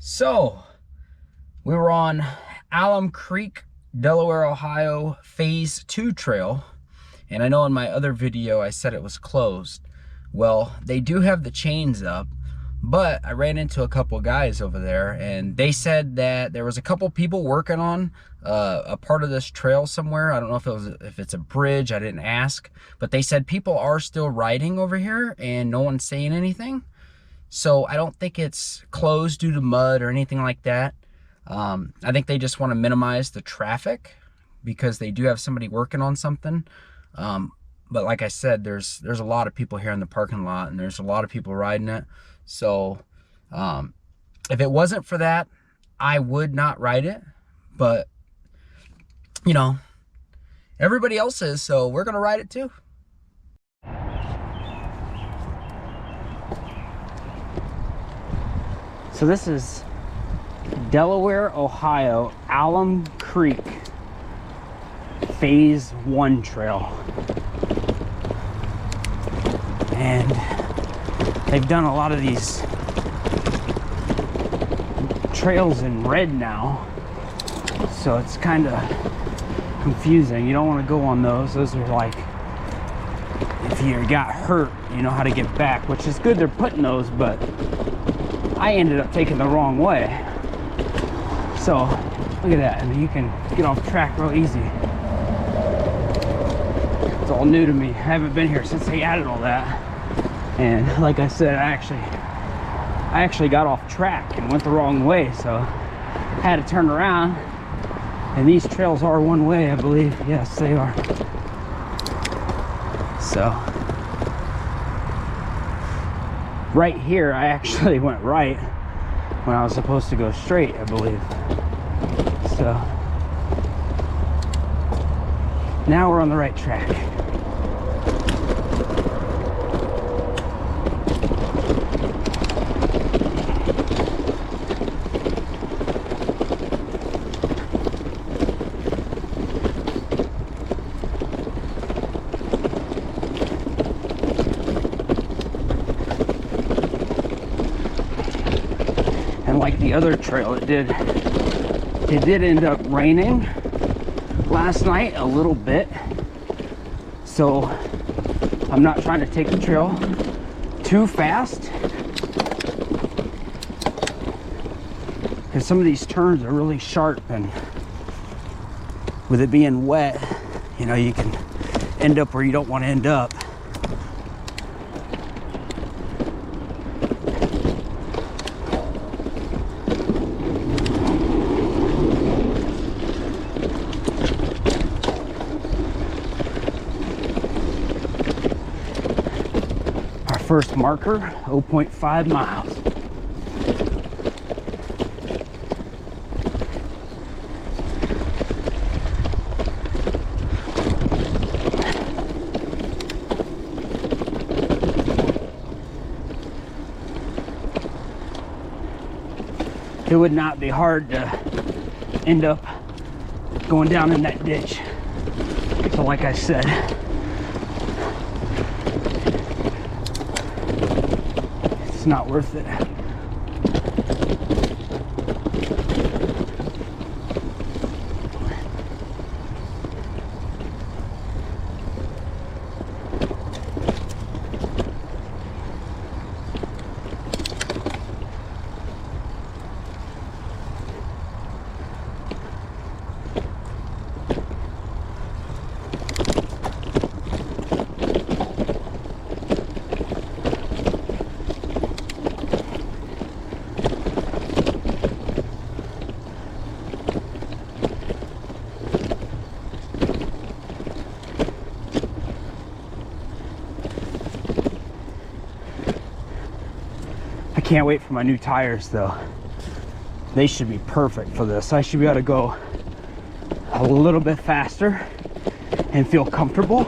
So, we were on Alum Creek, Delaware, Ohio, Phase 2 trail. And I know in my other video I said it was closed. Well, they do have the chains up, but I ran into a couple guys over there and they said that there was a couple people working on a part of this trail somewhere. I don't know if it's a bridge, I didn't ask, but they said people are still riding over here and no one's saying anything. So I don't think it's closed due to mud or anything like that. I think they just want to minimize the traffic because they do have somebody working on something. But like I said, there's a lot of people here in the parking lot and there's a lot of people riding it. So if it wasn't for that, I would not ride it. But, you know, everybody else is, so we're going to ride it too. So this is Delaware, Ohio, Alum Creek, Phase 1 trail. And they've done a lot of these trails in red now, so it's kind of confusing. You don't want to go on those. Those are like, if you got hurt, you know how to get back, which is good they're putting those, but I ended up taking the wrong way. So look at that. I mean, you can get off track real easy. It's all new to me. I haven't been here since they added all that. And like I said, I actually got off track and went the wrong way, so I had to turn around. And these trails are one way, I believe. Yes, they are. So right here, I actually went right when I was supposed to go straight, I believe. So now we're on the right track. Like the other trail, it did end up raining last night a little bit, so I'm not trying to take the trail too fast because some of these turns are really sharp, and with it being wet, you know, you can end up where you don't want to end up. First marker, 0.5 miles. It would not be hard to end up going down in that ditch. So like I said, it's not worth it. I can't wait for my new tires though. They should be perfect for this. I should be able to go a little bit faster and feel comfortable.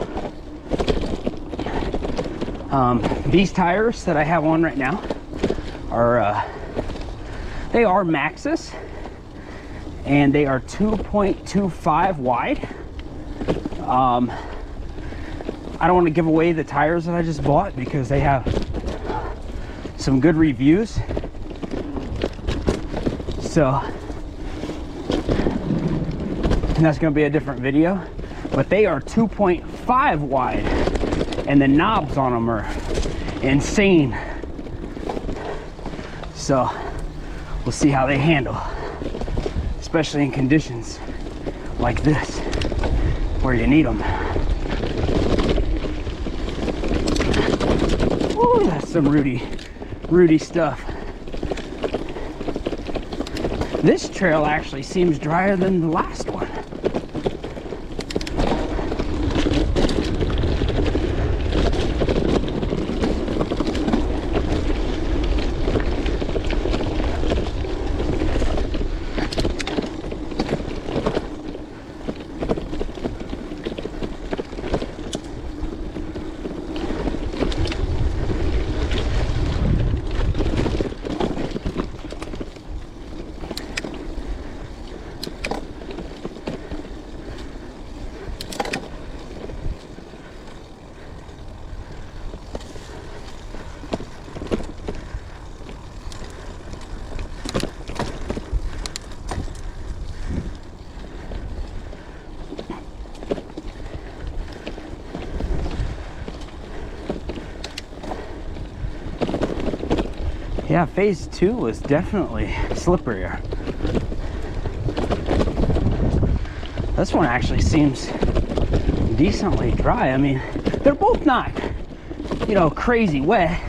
These tires that I have on right now are they are Maxxis, and they are 2.25 wide. I don't want to give away the tires that I just bought because they have some good reviews. So, and that's going to be a different video, but they are 2.5 wide, and the knobs on them are insane. So we'll see how they handle, especially in conditions like this where you need them. Ooh, that's some rooty stuff. This trail actually seems drier than the last one. Yeah, phase 2 was definitely slipperier. This one actually seems decently dry. I mean, they're both not, you know, crazy wet.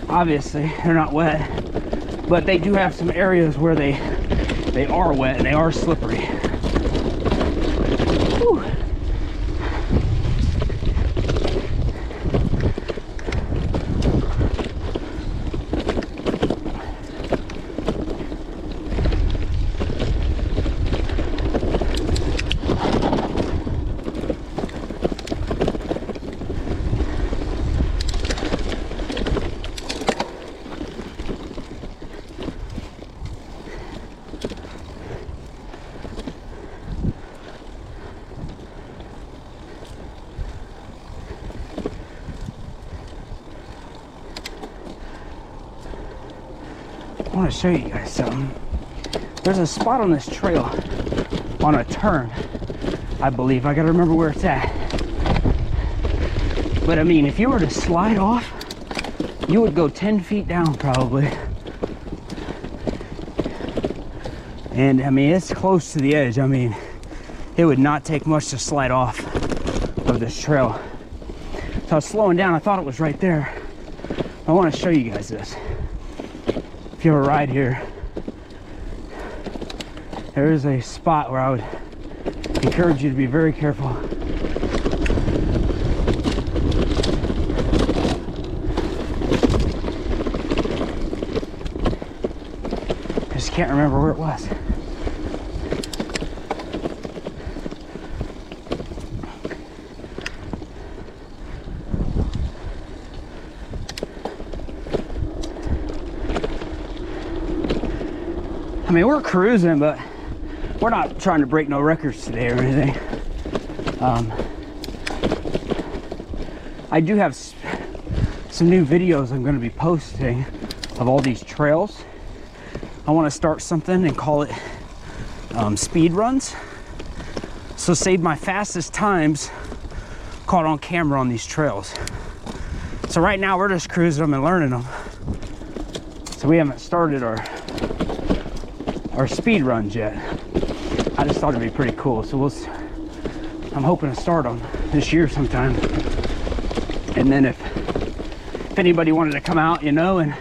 Obviously, they're not wet, but they do have some areas where they are wet and they are slippery. Whew. I want to show you guys something. There's a spot on this trail on a turn, I believe. I gotta remember where it's at. But I mean, if you were to slide off, you would go 10 feet down probably. And I mean, it's close to the edge. I mean, it would not take much to slide off of this trail. So I was slowing down. I thought it was right there. I want to show you guys this. If you ever ride here, there is a spot where I would encourage you to be very careful. I just can't remember where it was. I mean, we're cruising, but we're not trying to break no records today or anything. I do have some new videos I'm going to be posting of all these trails. I want to start something and call it speed runs. So save my fastest times caught on camera on these trails. So right now we're just cruising them and learning them. So we haven't started our speed runs yet. I just thought it'd be pretty cool. So I'm hoping to start them this year sometime. And then if anybody wanted to come out, you know, and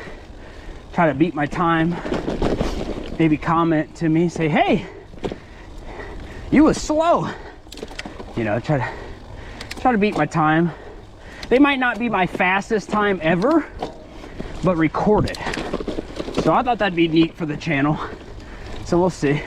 try to beat my time, maybe comment to me, say, hey, you was slow. You know, try to beat my time. They might not be my fastest time ever, but recorded. So I thought that'd be neat for the channel. So we'll see.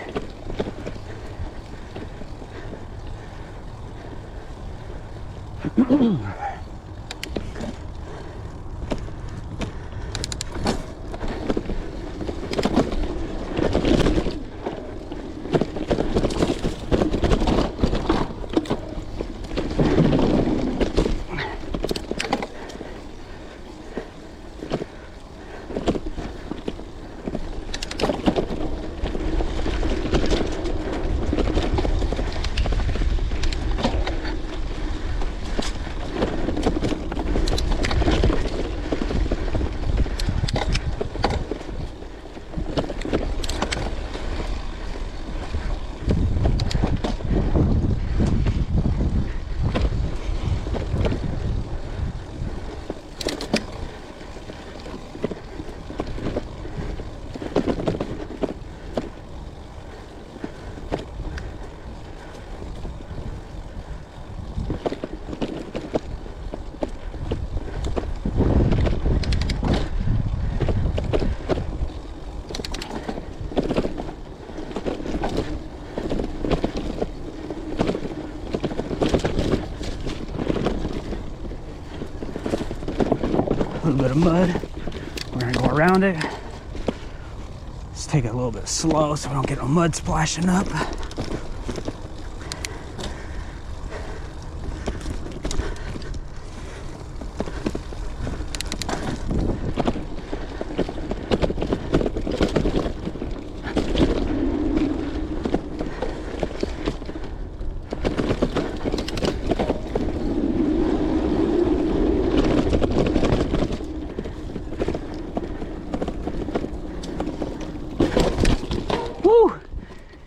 bit of mud. We're gonna go around it. Let's take it a little bit slow so we don't get no mud splashing up.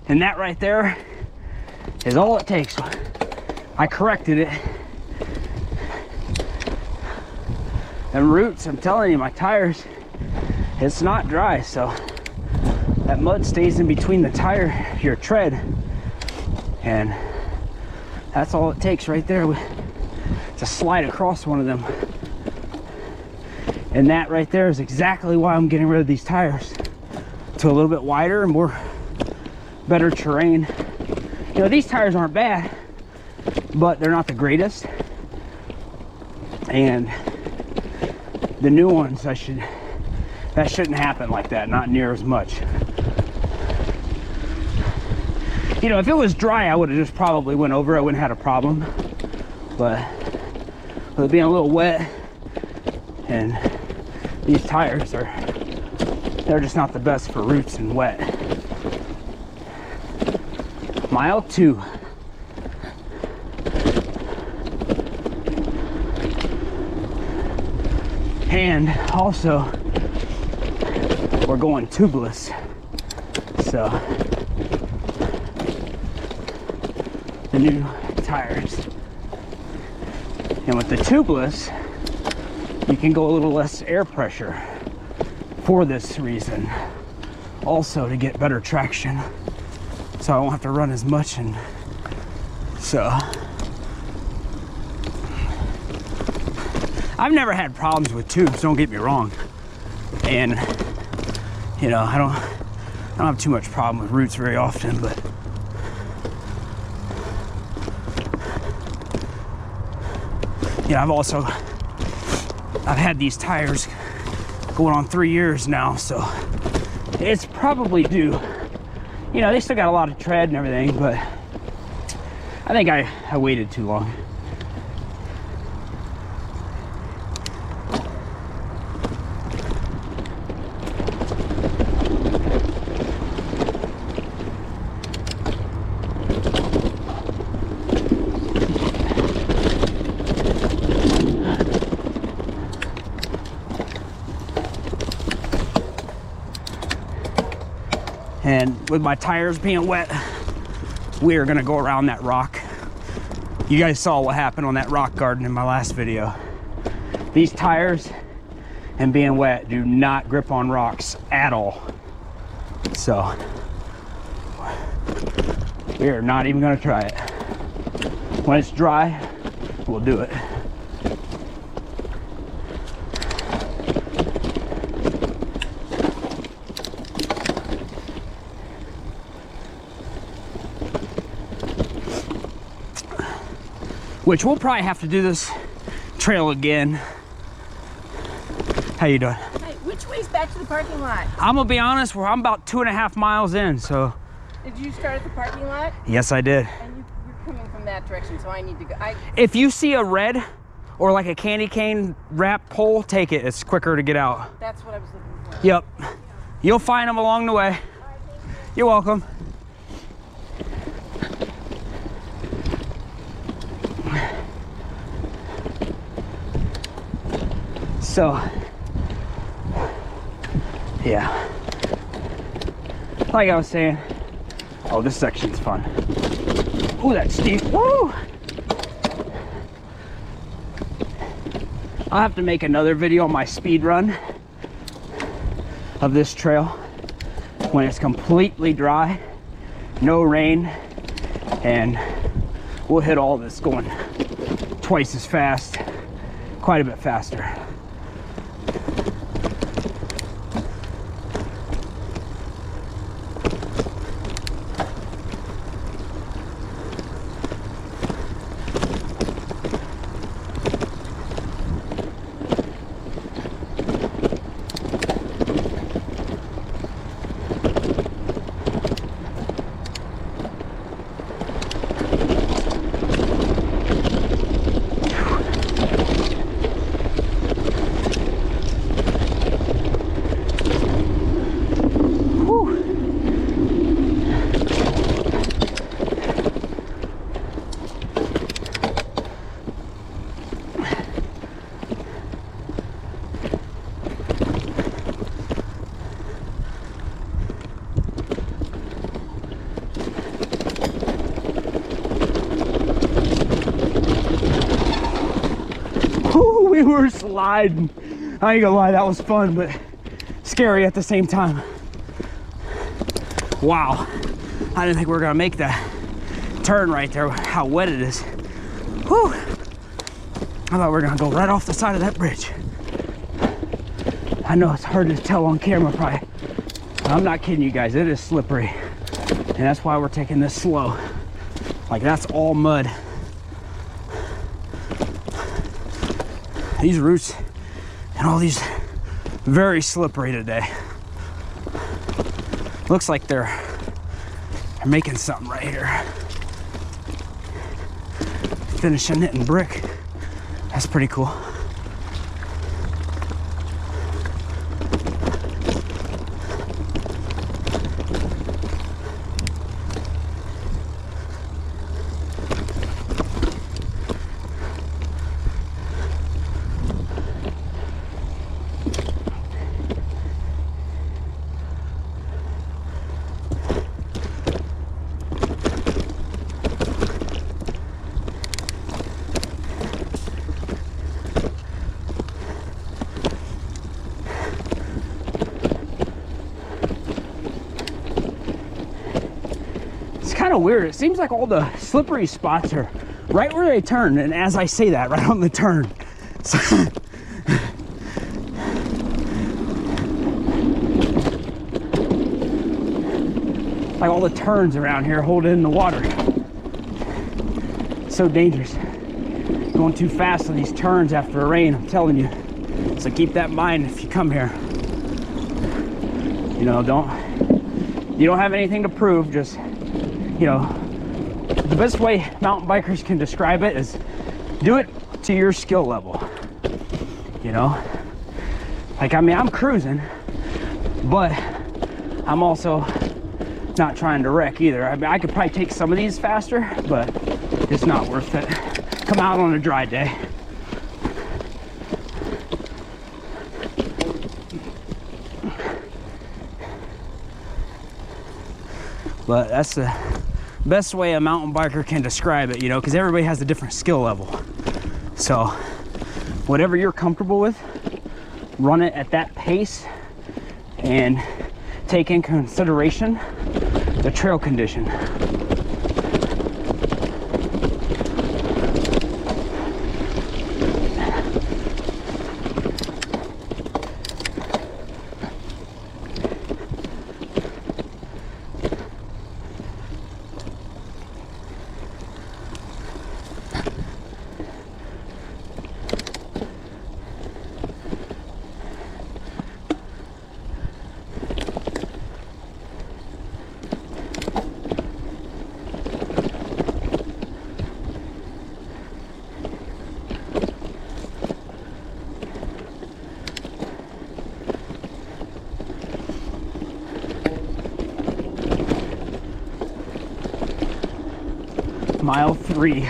And that right there is all it takes. I corrected it. And roots, I'm telling you, my tires, it's not dry, so that mud stays in between the tire, your tread, and that's all it takes right there to slide across one of them. And that right there is exactly why I'm getting rid of these tires, to a little bit wider and more better terrain. You know, these tires aren't bad, but they're not the greatest. And the new ones, that shouldn't happen like that, not near as much. You know, if it was dry, I would have just probably went over it. I wouldn't have had a problem. But with it being a little wet, and these tires they're just not the best for roots and wet. Mile 2. And also, we're going tubeless. So, the new tires. And with the tubeless, you can go a little less air pressure for this reason. Also, to get better traction. So I won't have to run as much, and so I've never had problems with tubes, don't get me wrong. And you know, I don't have too much problem with roots very often, but you know, I've had these tires going on 3 years now, so it's probably due. You know, they still got a lot of tread and everything, but I think I waited too long. And with my tires being wet, we are gonna go around that rock. You guys saw what happened on that rock garden in my last video. These tires and being wet do not grip on rocks at all. So we are not even gonna try it. When it's dry, we'll do it. Which we'll probably have to do this trail again. How you doing? Hey, which way's back to the parking lot? I'm gonna be honest, I'm about 2.5 miles in, so. Did you start at the parking lot? Yes, I did. And you're coming from that direction, so I need to go. If you see a red or like a candy cane wrap pole, take it. It's quicker to get out. That's what I was looking for. Yep. You'll find them along the way. You're welcome. So, yeah, like I was saying, oh, this section's fun. Oh, that's steep. Woo! I'll have to make another video on my speed run of this trail when it's completely dry, no rain, and we'll hit all this going twice as fast, quite a bit faster. were sliding. I ain't gonna lie, that was fun, but scary at the same time. Wow, I didn't think we were gonna make that turn right there, how wet it is. Whew. I thought we were gonna go right off the side of that bridge. I know it's hard to tell on camera probably. I'm not kidding you guys, it is slippery. And that's why we're taking this slow. Like, that's all mud. These roots and all these very slippery today. Looks like they're making something right here. Finishing it in brick. That's pretty cool. Kind of weird. It seems like all the slippery spots are right where they turn, and as I say that, right on the turn. So like all the turns around here hold in the water. So dangerous. Going too fast on these turns after a rain, I'm telling you. So keep that in mind if you come here. You know, you don't have anything to prove, just, you know, the best way mountain bikers can describe it is do it to your skill level. You know, like, I mean, I'm cruising, but I'm also not trying to wreck either. I mean, I could probably take some of these faster, but it's not worth it. Come out on a dry day. But that's the best way a mountain biker can describe it, you know, because everybody has a different skill level. So whatever you're comfortable with, run it at that pace and take in consideration the trail condition. Mile 3.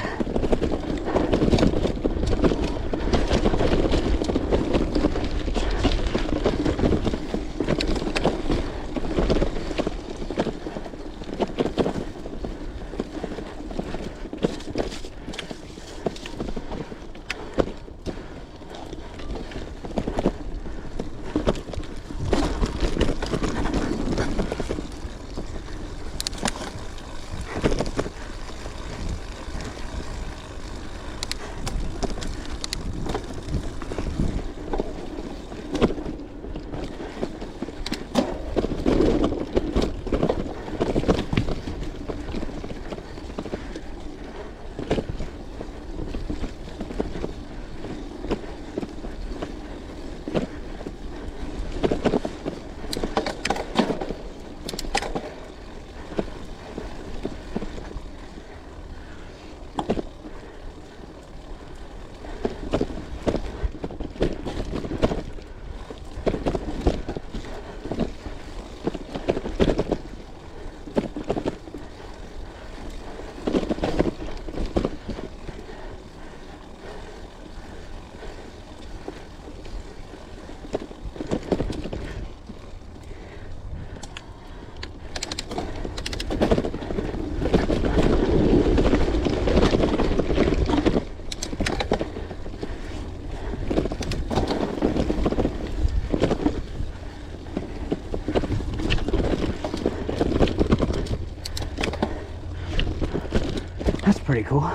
That's pretty cool.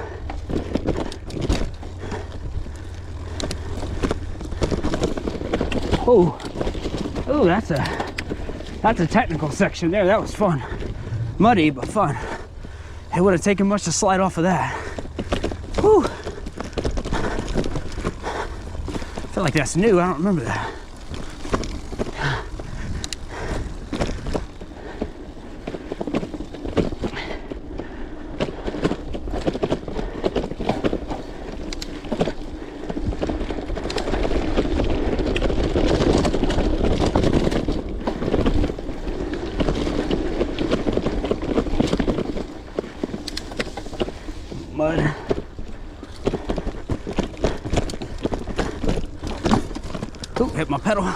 Oh, oh, that's a technical section there. That was fun. Muddy, but fun. It would have taken much to slide off of that. Whew. I feel like that's new. I don't remember that. Mud. Ooh, hit my pedal.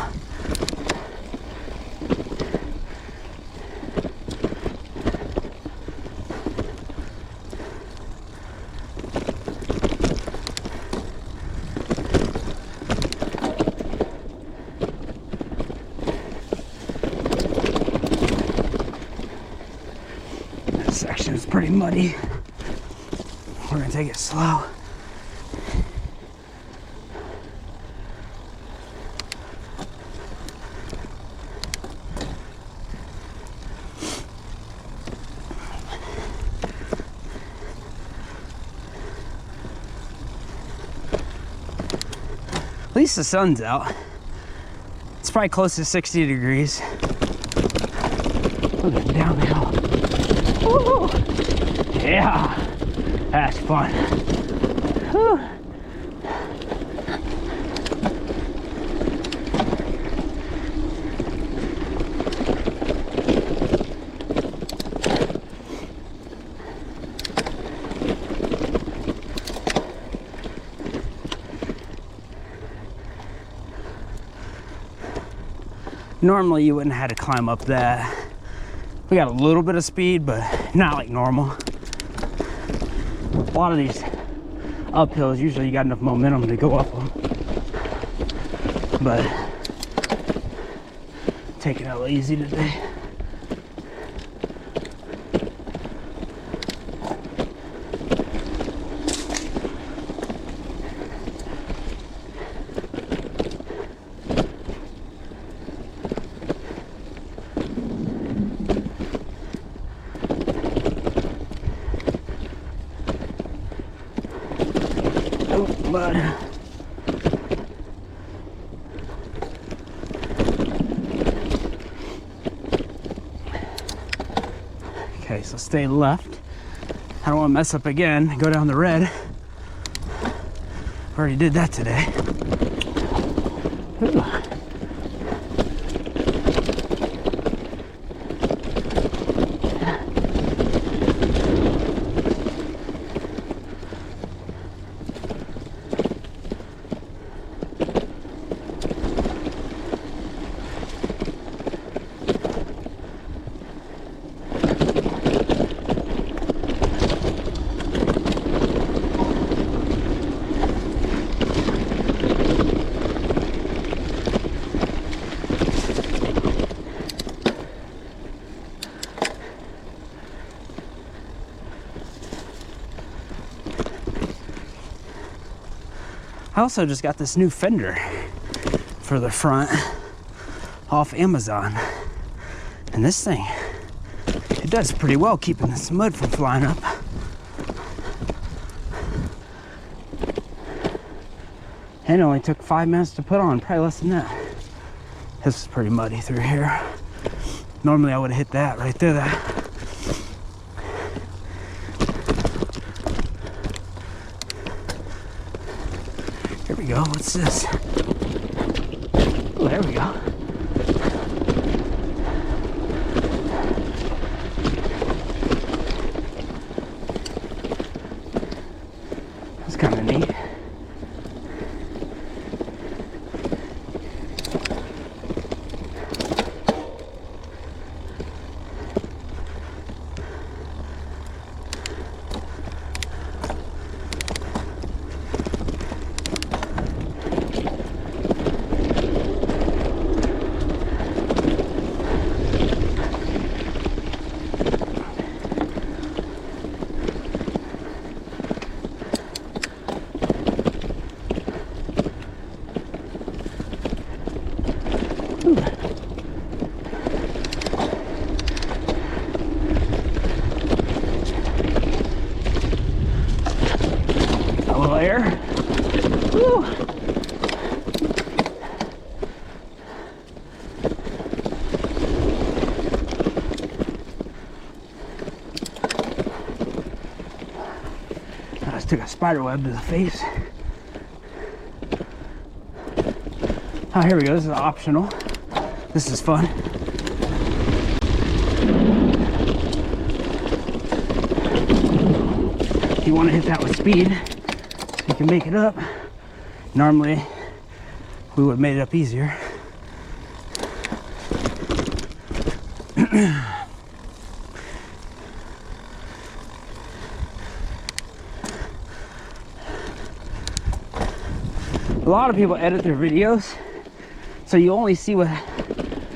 This section is pretty muddy. We're gonna take it slow. At least the sun's out. It's probably close to 60 degrees. Look at it downhill. Woo! Yeah. That's fun. Whew. Normally you wouldn't have had to climb up that. We got a little bit of speed, but not like normal. A lot of these uphills, usually you got enough momentum to go up them. But taking it a little easy today. But okay, so stay left. I don't want to mess up again. Go down the red. Already did that today. Ooh. I also just got this new fender for the front off Amazon. And this thing, it does pretty well keeping this mud from flying up. And it only took 5 minutes to put on, probably less than that. This is pretty muddy through here. Normally I would have hit that right there. Here we go, what's this? Oh, there we go. That's kind of neat. took a spider web to the face. Oh, here we go. This is optional. This is fun. You want to hit that with speed so you can make it up. Normally, we would have made it up easier. A lot of people edit their videos so you only see what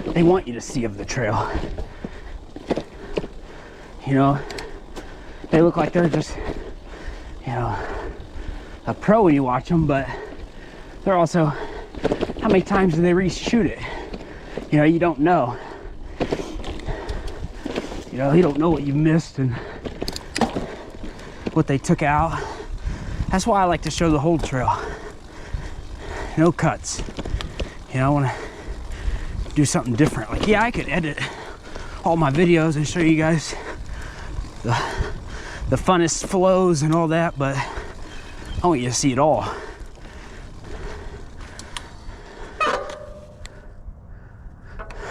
they want you to see of the trail. You know, they look like they're just, you know, a pro when you watch them, but they're also, how many times do they reshoot it? You know, you don't know. You know, you don't know what you missed and what they took out. That's why I like to show the whole trail. No cuts. You know, I want to do something different. Like, yeah, I could edit all my videos and show you guys the funnest flows and all that, but I want you to see it all.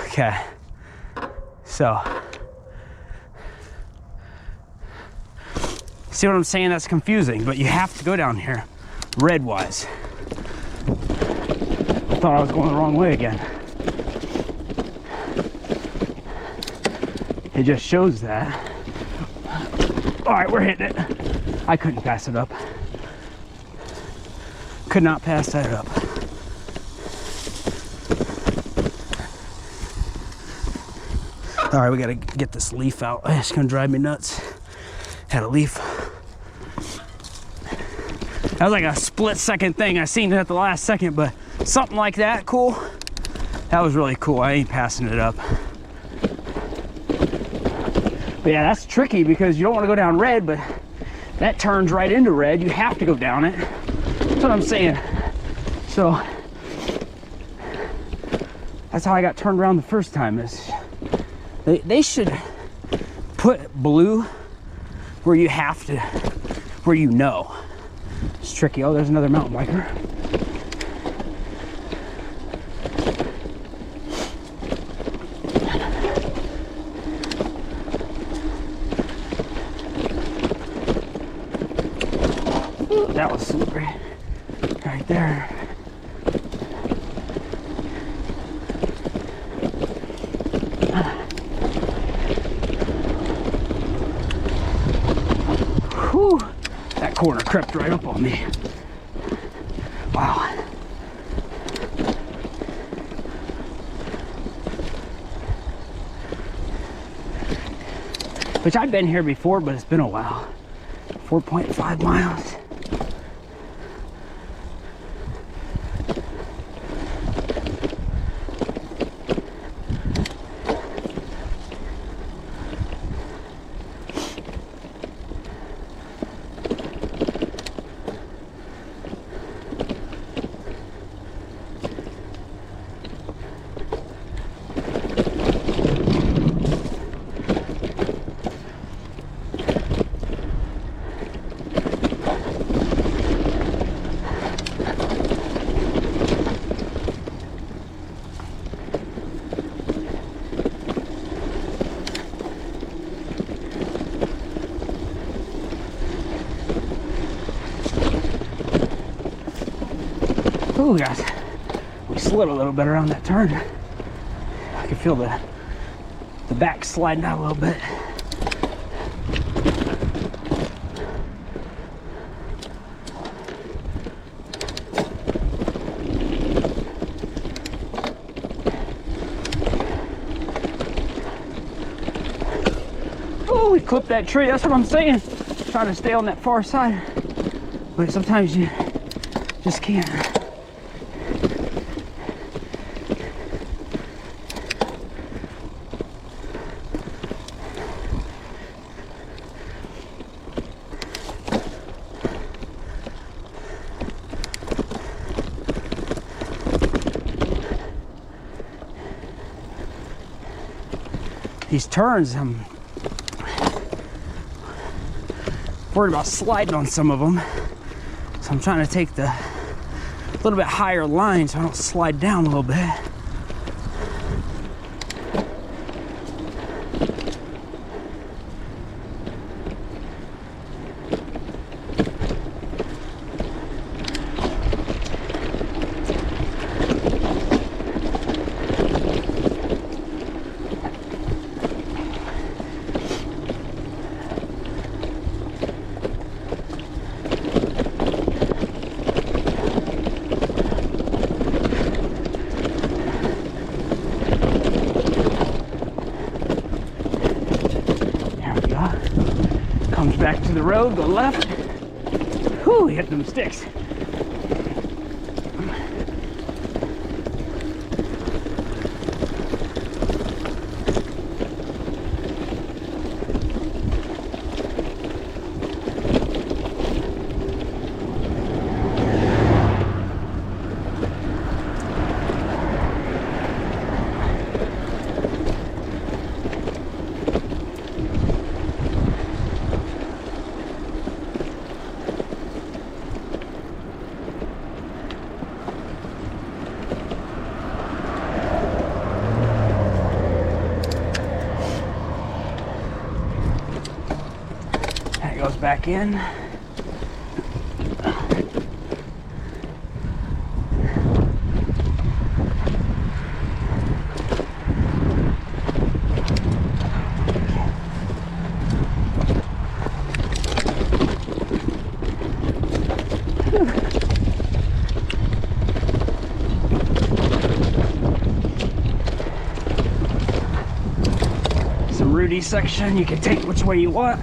Okay, so see what I'm saying? That's confusing, but you have to go down here red wise. I thought I was going the wrong way again. It just shows that. All right, we're hitting it. I couldn't pass it up. Could not pass that up. All right, we gotta get this leaf out. It's gonna drive me nuts. Had a leaf. That was like a split-second thing. I seen it at the last second, but something like that, cool. That was really cool. I ain't passing it up. But yeah, that's tricky because you don't want to go down red, but that turns right into red. You have to go down it. That's what I'm saying. So that's how I got turned around the first time. Is they should put blue where you have to, where you know. It's tricky. Oh, there's another mountain biker. Ooh, that was slippery. Right there. Whew. That corner crept right up on me. Wow. Which I've been here before, but it's been a while. 4.5 miles. Ooh, guys, we slid a little bit around that turn. I can feel the back sliding out a little bit. Oh, we clipped that tree. That's what I'm saying. Trying to stay on that far side, but sometimes you just can't. These turns, worried about sliding on some of them. So I'm trying to take the little bit higher line so I don't slide down a little bit. Comes back to the road, go left. Whew, hit them sticks. Goes back in. Some rooty section, you can take which way you want.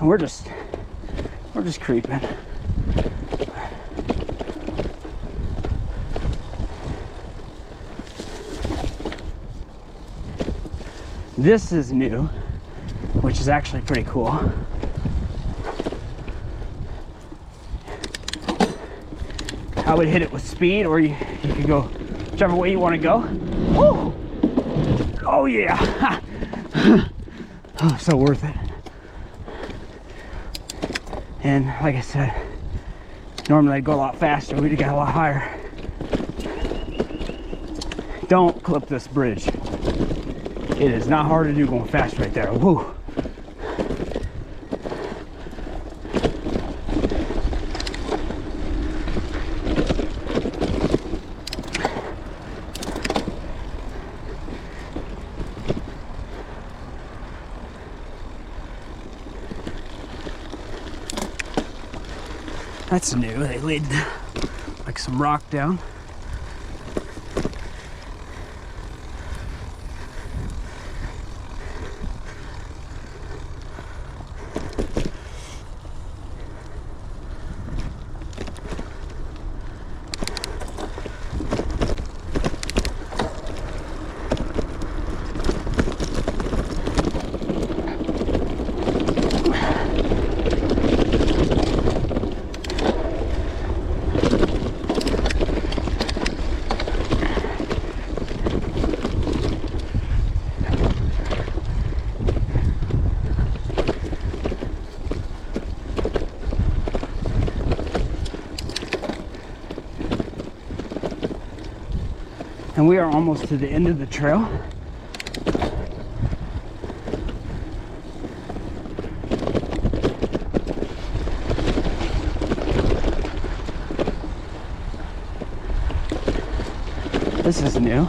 And we're just creeping. This is new, which is actually pretty cool. I would hit it with speed, or you could go whichever way you want to go. Woo! Oh yeah! Oh, so worth it. And like I said, normally I'd go a lot faster. We'd have got a lot higher. Don't clip this bridge. It is not hard to do going fast right there. Woo! That's new. They laid like some rock down. And we are almost to the end of the trail. This is new.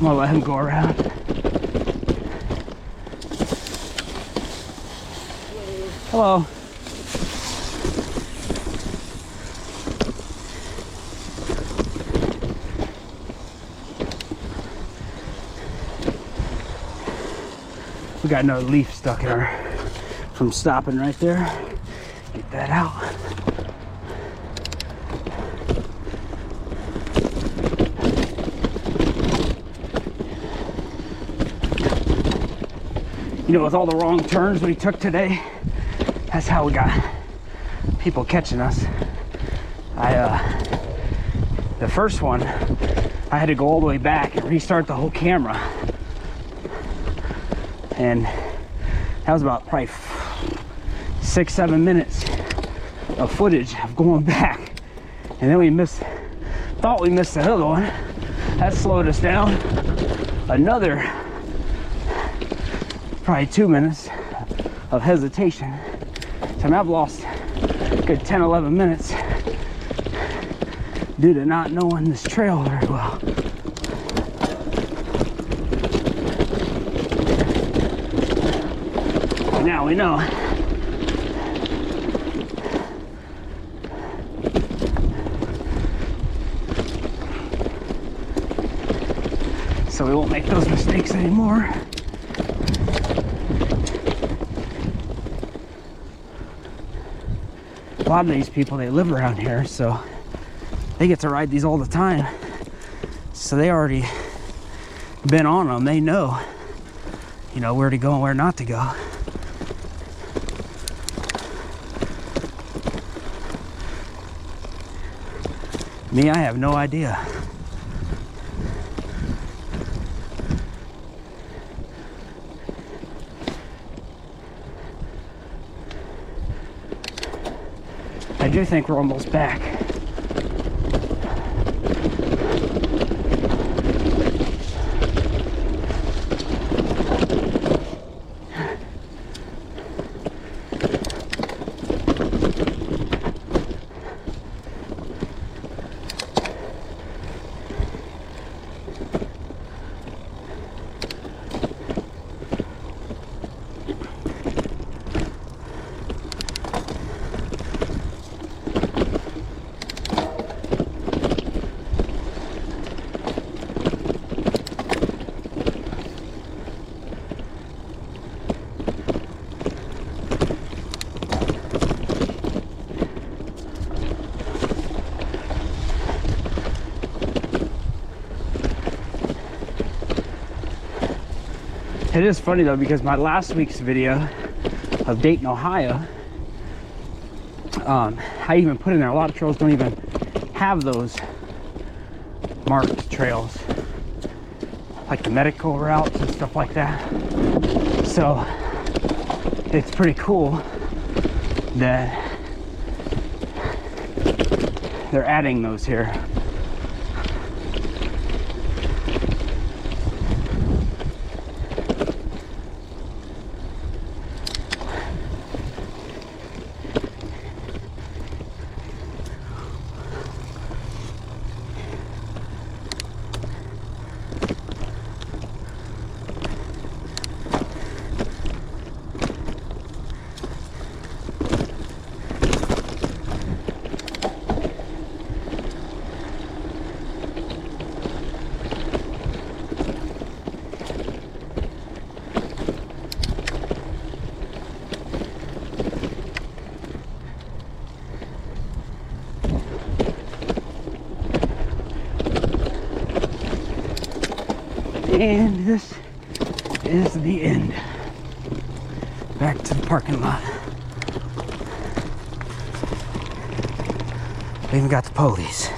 I'm gonna let him go around. Hello. We got another leaf stuck in our, from stopping right there. Get that out. You know, with all the wrong turns we took today, that's how we got people catching us. The first one, I had to go all the way back and restart the whole camera. And that was about probably 6-7 minutes of footage of going back. And then we thought we missed another one. That slowed us down another probably 2 minutes of hesitation. So I mean, I've lost a good 10-11 minutes due to not knowing this trail very well. But now we know. So we won't make those mistakes anymore. A lot of these people, they live around here, so they get to ride these all the time. So they already been on them. They know, you know, where to go and where not to go. Me, I have no idea. I do think we're almost back. It is funny though, because my last week's video of Dayton, Ohio, I even put in there, a lot of trails don't even have those marked trails, like the medical routes and stuff like that. So it's pretty cool that they're adding those here. And this is the end. Back to the parking lot. We even got the police.